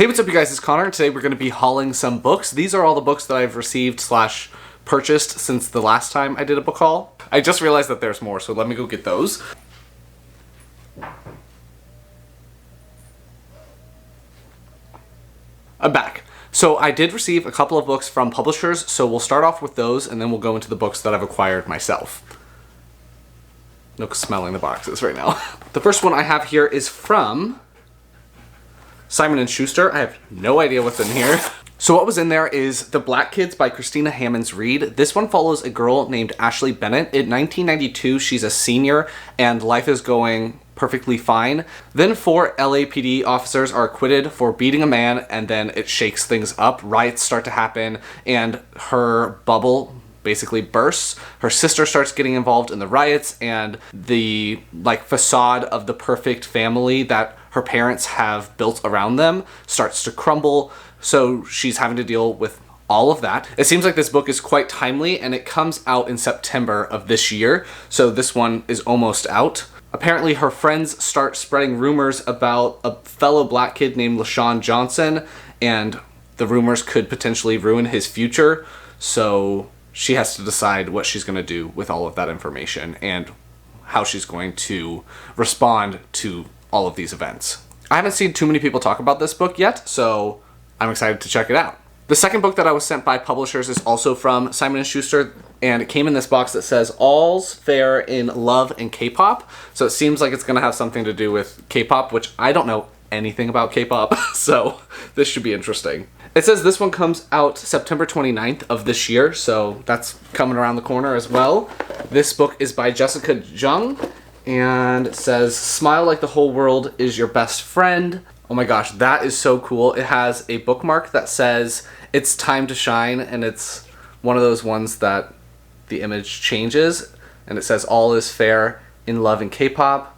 Hey, what's up you guys, it's Connor. Today we're going to be hauling some books. These are all the books that I've received / purchased since the last time I did a book haul. I just realized that there's more, so let me go get those. I'm back. So I did receive a couple of books from publishers, so we'll start off with those and then we'll go into the books that I've acquired myself. No smelling the boxes right now. The first one I have here is from Simon & Schuster. I have no idea what's in here. So what was in there is The Black Kids by Christina Hammonds Reed. This one follows a girl named Ashley Bennett. In 1992, she's a senior and life is going perfectly fine. Then 4 LAPD officers are acquitted for beating a man, and then it shakes things up. Riots start to happen and her bubble basically bursts. Her sister starts getting involved in the riots, and the facade of the perfect family that her parents have built around them starts to crumble. So she's having to deal with all of that. It seems like this book is quite timely, and it comes out in September of this year. So this one is almost out. Apparently her friends start spreading rumors about a fellow black kid named LaShawn Johnson, and the rumors could potentially ruin his future. So she has to decide what she's going to do with all of that information and how she's going to respond to all of these events. I haven't seen too many people talk about this book yet, so I'm excited to check it out. The second book that I was sent by publishers is also from Simon & Schuster, and it came in this box that says All's Fair in Love and K-Pop. So it seems like it's going to have something to do with K-pop, which I don't know anything about K-pop, so this should be interesting. It says this one comes out September 29th of this year, so that's coming around the corner as well. This book is by Jessica Jung, and it says, Smile like the whole world is your best friend. Oh my gosh, that is so cool. It has a bookmark that says, it's time to shine, and it's one of those ones that the image changes, and it says, all is fair in love and K-pop.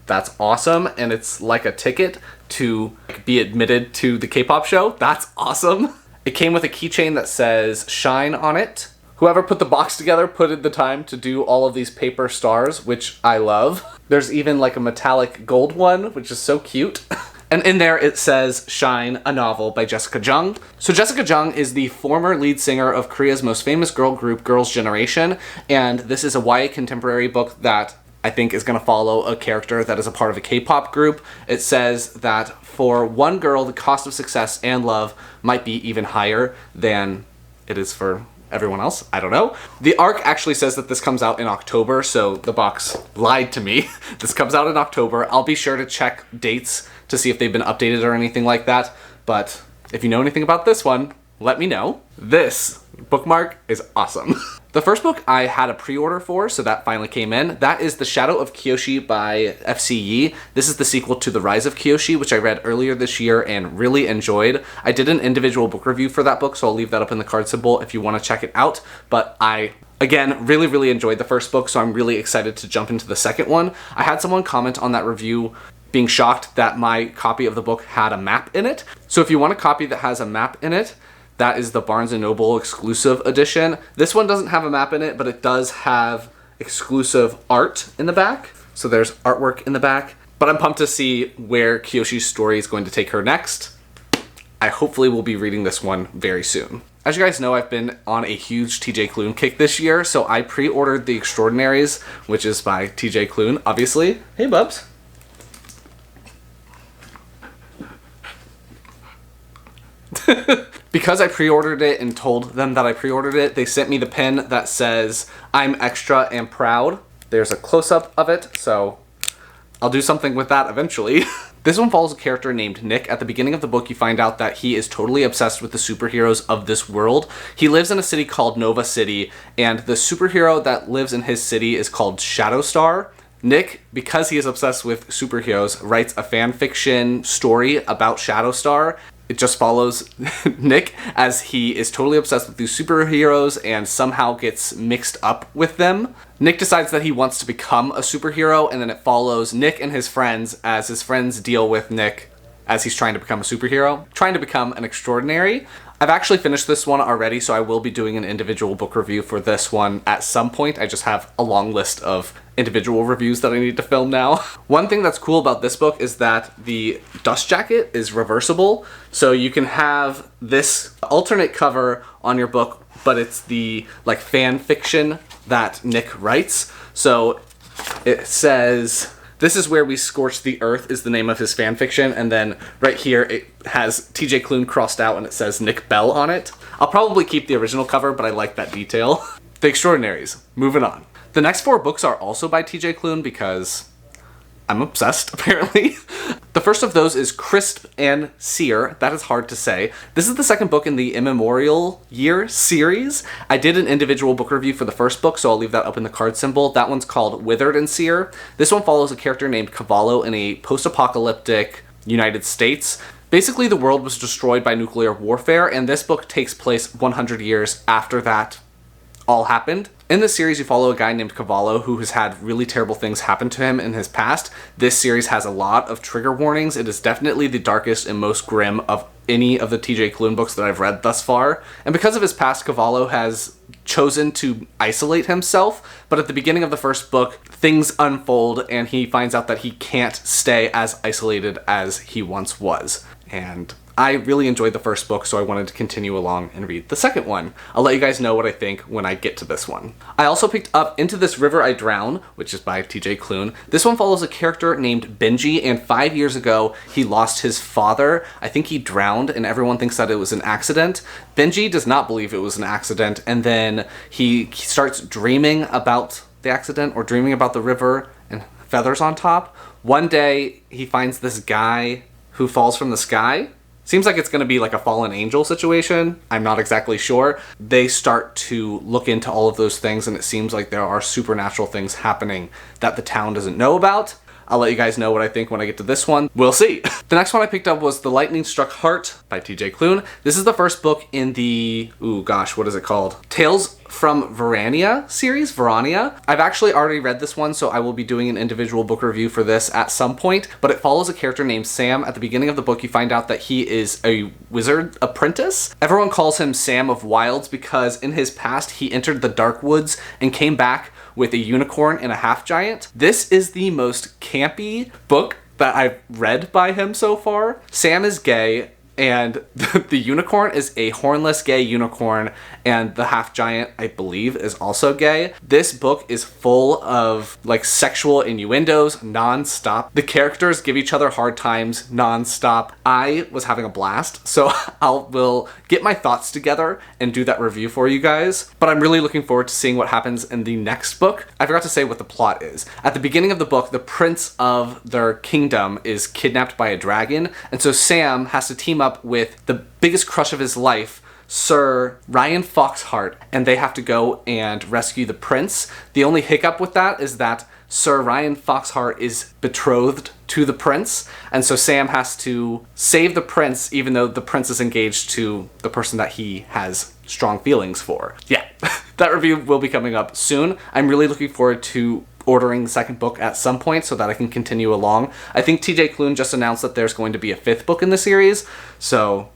That's awesome, and it's like a ticket to be admitted to the K-pop show. That's awesome. It came with a keychain that says shine on it. Whoever put the box together put in the time to do all of these paper stars, which I love. There's even like a metallic gold one, which is so cute. And in there it says Shine, a novel by Jessica Jung. So Jessica Jung is the former lead singer of Korea's most famous girl group, Girls' Generation, and this is a YA contemporary book that I think is going to follow a character that is a part of a K-pop group. It says that for one girl, the cost of success and love might be even higher than it is for everyone else. I don't know. The ARC actually says that this comes out in October, so the box lied to me. This comes out in October. I'll be sure to check dates to see if they've been updated or anything like that, but if you know anything about this one, let me know. This bookmark is awesome. The first book I had a pre-order for, so that finally came in. That is The Shadow of Kyoshi by F.C. This is the sequel to The Rise of Kyoshi, which I read earlier this year and really enjoyed. I did an individual book review for that book, so I'll leave that up in the card symbol if you want to check it out. But I, again, really enjoyed the first book, so I'm really excited to jump into the second one. I had someone comment on that review being shocked that my copy of the book had a map in it. So if you want a copy that has a map in it, that is the Barnes & Noble exclusive edition. This one doesn't have a map in it, but it does have exclusive art in the back. So there's artwork in the back. But I'm pumped to see where Kyoshi's story is going to take her next. I hopefully will be reading this one very soon. As you guys know, I've been on a huge TJ Klune kick this year, so I pre-ordered The Extraordinaries, which is by TJ Klune, obviously. Hey, Bubs. Because I pre-ordered it and told them that I pre-ordered it, they sent me the pin that says, I'm extra and proud. There's a close-up of it, so I'll do something with that eventually. This one follows a character named Nick. At the beginning of the book, you find out that he is totally obsessed with the superheroes of this world. He lives in a city called Nova City, and the superhero that lives in his city is called Shadowstar. Nick, because he is obsessed with superheroes, writes a fan fiction story about Shadowstar. It just follows Nick as he is totally obsessed with these superheroes and somehow gets mixed up with them. Nick decides that he wants to become a superhero, and then it follows Nick and his friends as his friends deal with Nick as he's trying to become a superhero, trying to become an extraordinary. I've actually finished this one already, so I will be doing an individual book review for this one at some point. I just have a long list of individual reviews that I need to film now. One thing that's cool about this book is that the dust jacket is reversible, so you can have this alternate cover on your book, but it's the like fan fiction that Nick writes. So it says, "This is where we scorch the earth" is the name of his fanfiction, and then right here it has TJ Klune crossed out and it says Nick Bell on it. I'll probably keep the original cover, but I like that detail. The Extraordinaries. Moving on. The next 4 books are also by TJ Klune because I'm obsessed, apparently. The first of those is Crisp and Sere. That is hard to say. This is the second book in the Immemorial Year series. I did an individual book review for the first book, so I'll leave that up in the card symbol. That one's called Withered Sere. This one follows a character named Cavallo in a post-apocalyptic United States. Basically, the world was destroyed by nuclear warfare, and this book takes place 100 years after that all happened. In this series, you follow a guy named Cavallo who has had really terrible things happen to him in his past. This series has a lot of trigger warnings. It is definitely the darkest and most grim of any of the TJ Klune books that I've read thus far. And because of his past, Cavallo has chosen to isolate himself, but at the beginning of the first book, things unfold and he finds out that he can't stay as isolated as he once was. And I really enjoyed the first book, so I wanted to continue along and read the second one. I'll let you guys know what I think when I get to this one. I also picked up Into This River I Drown, which is by TJ Klune. This one follows a character named Benji, and 5 years ago, he lost his father. I think he drowned, and everyone thinks that it was an accident. Benji does not believe it was an accident, and then he starts dreaming about the accident, or dreaming about the river and feathers on top. One day, he finds this guy who falls from the sky. Seems like it's going to be like a fallen angel situation. I'm not exactly sure. They start to look into all of those things, and it seems like there are supernatural things happening that the town doesn't know about. I'll let you guys know what I think when I get to this one. We'll see. The next one I picked up was The Lightning Struck Heart by TJ Klune. This is the first book in the, what is it called? Tales from Verania series, Verania. I've actually already read this one, so I will be doing an individual book review for this at some point, but it follows a character named Sam. At the beginning of the book, you find out that he is a wizard apprentice. Everyone calls him Sam of Wilds because in his past, he entered the Dark Woods and came back with a unicorn and a half-giant. This is the most campy book that I've read by him so far. Sam is gay, and the unicorn is a hornless gay unicorn, and the half-giant, I believe, is also gay. This book is full of like sexual innuendos non-stop. The characters give each other hard times non-stop. I was having a blast, so will get my thoughts together and do that review for you guys. But I'm really looking forward to seeing what happens in the next book. I forgot to say what the plot is. At the beginning of the book, the prince of their kingdom is kidnapped by a dragon, and so Sam has to team up with the biggest crush of his life, Sir Ryan Foxheart, and they have to go and rescue the prince. The only hiccup with that is that Sir Ryan Foxheart is betrothed to the prince, and so Sam has to save the prince even though the prince is engaged to the person that he has strong feelings for. Yeah, that review will be coming up soon. I'm really looking forward to ordering the second book at some point so that I can continue along. I think TJ Klune just announced that there's going to be a 5th book in the series, so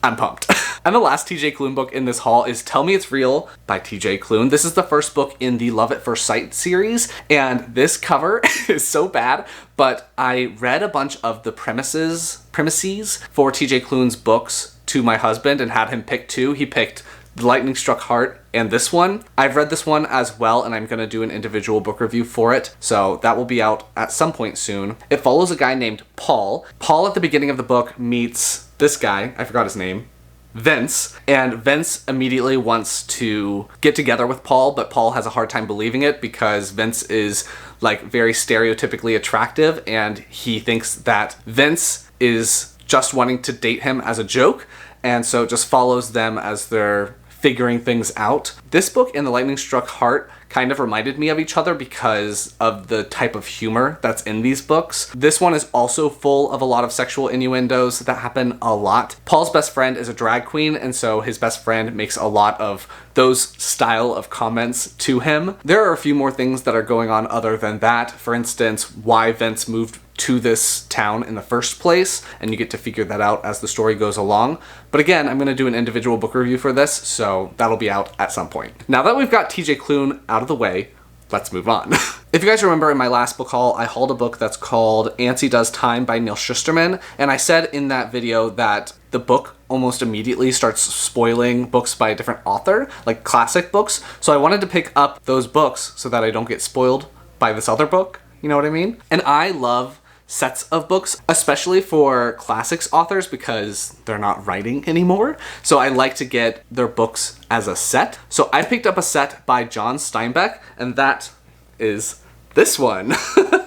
I'm pumped. And the last TJ Klune book in this haul is Tell Me It's Real by TJ Klune. This is the first book in the Love at First Sight series, and this cover is so bad, but I read a bunch of the premises for TJ Klune's books to my husband and had him pick 2. He picked The Lightning Struck Heart and this one. I've read this one as well, and I'm going to do an individual book review for it, so that will be out at some point soon. It follows a guy named Paul. Paul at the beginning of the book meets this guy, I forgot his name, Vince, and Vince immediately wants to get together with Paul, but Paul has a hard time believing it because Vince is like very stereotypically attractive, and he thinks that Vince is just wanting to date him as a joke, and so just follows them as they're figuring things out. This book and The Lightning Struck Heart kind of reminded me of each other because of the type of humor that's in these books. This one is also full of a lot of sexual innuendos that happen a lot. Paul's best friend is a drag queen, and so his best friend makes a lot of those style of comments to him. There are a few more things that are going on other than that. For instance, why Vince moved to this town in the first place, and you get to figure that out as the story goes along. But again, I'm going to do an individual book review for this, so that'll be out at some point. Now that we've got TJ Klune out of the way, let's move on. If you guys remember in my last book haul, I hauled a book that's called Antsy Does Time by Neil Shusterman, and I said in that video that the book almost immediately starts spoiling books by a different author, like classic books. So I wanted to pick up those books so that I don't get spoiled by this other book, you know what I mean? And I love sets of books, especially for classics authors, because they're not writing anymore. So I like to get their books as a set. So I picked up a set by John Steinbeck, and that is this one.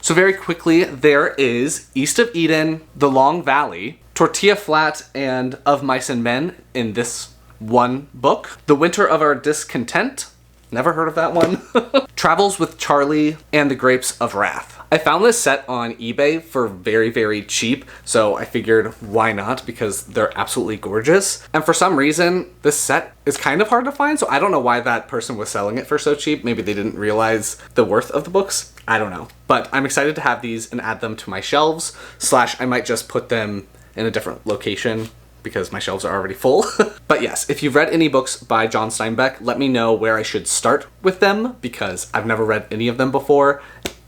So very quickly, there is East of Eden, The Long Valley, Tortilla Flat, and Of Mice and Men in this one book. The Winter of Our Discontent, never heard of that one. Travels with Charlie, and The Grapes of Wrath. I found this set on eBay for very, very cheap, so I figured why not, because they're absolutely gorgeous. And for some reason, this set is kind of hard to find, so I don't know why that person was selling it for so cheap. Maybe they didn't realize the worth of the books. I don't know. But I'm excited to have these and add them to my shelves, / I might just put them in a different location because my shelves are already full. But yes, if you've read any books by John Steinbeck, let me know where I should start with them, because I've never read any of them before.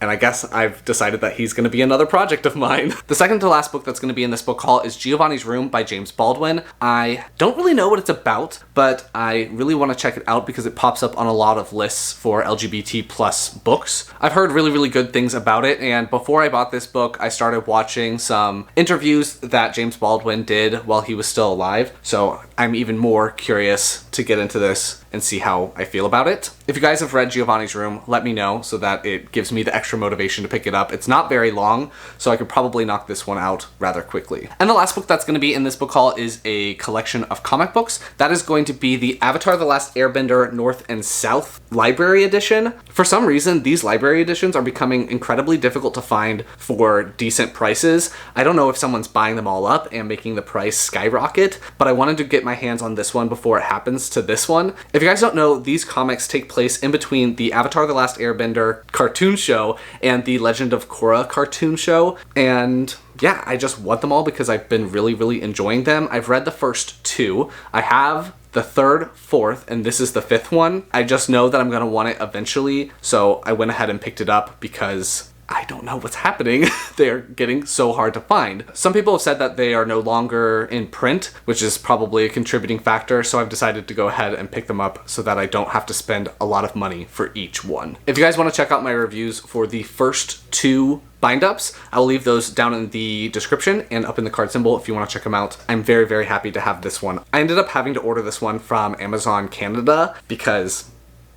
And I guess I've decided that he's going to be another project of mine. The second to last book that's going to be in this book haul is Giovannis Room by James Baldwin. I don't really know what it's about, but I really want to check it out because it pops up on a lot of lists for LGBT plus books. I've heard really, really good things about it, and before I bought this book, I started watching some interviews that James Baldwin did while he was still alive, so I'm even more curious to get into this and see how I feel about it. If you guys have read Giovanni's Room, let me know so that it gives me the extra motivation to pick it up. It's not very long, so I could probably knock this one out rather quickly. And the last book that's going to be in this book haul is a collection of comic books. That is going to be the Avatar: The Last Airbender North and South Library Edition. For some reason, these library editions are becoming incredibly difficult to find for decent prices. I don't know if someone's buying them all up and making the price skyrocket, but I wanted to get my hands on this one before it happens to this one. If you guys don't know, these comics take place in between the Avatar: The Last Airbender cartoon show and the Legend of Korra cartoon show, and yeah, I just want them all because I've been really, really enjoying them. I've read the first two. I have the third, fourth, and this is the fifth one. I just know that I'm gonna want it eventually, so I went ahead and picked it up because I don't know what's happening. They're getting so hard to find. Some people have said that they are no longer in print, which is probably a contributing factor, so I've decided to go ahead and pick them up so that I don't have to spend a lot of money for each one. If you guys want to check out my reviews for the first two bind-ups, I'll leave those down in the description and up in the card symbol if you want to check them out. I'm very, very happy to have this one. I ended up having to order this one from Amazon Canada because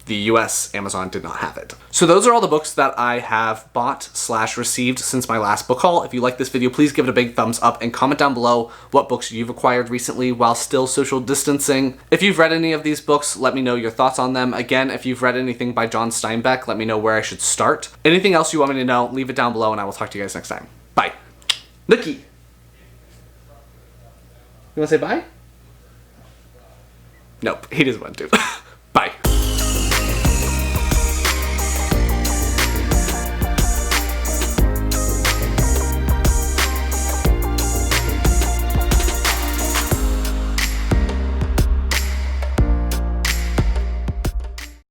the US Amazon did not have it. So those are all the books that I have bought / received since my last book haul. If you like this video, please give it a big thumbs up and comment down below what books you've acquired recently while still social distancing. If you've read any of these books, let me know your thoughts on them. Again, if you've read anything by John Steinbeck, let me know where I should start. Anything else you want me to know, leave it down below and I will talk to you guys next time. Bye. Nikki! You wanna say bye? Nope, he doesn't want to.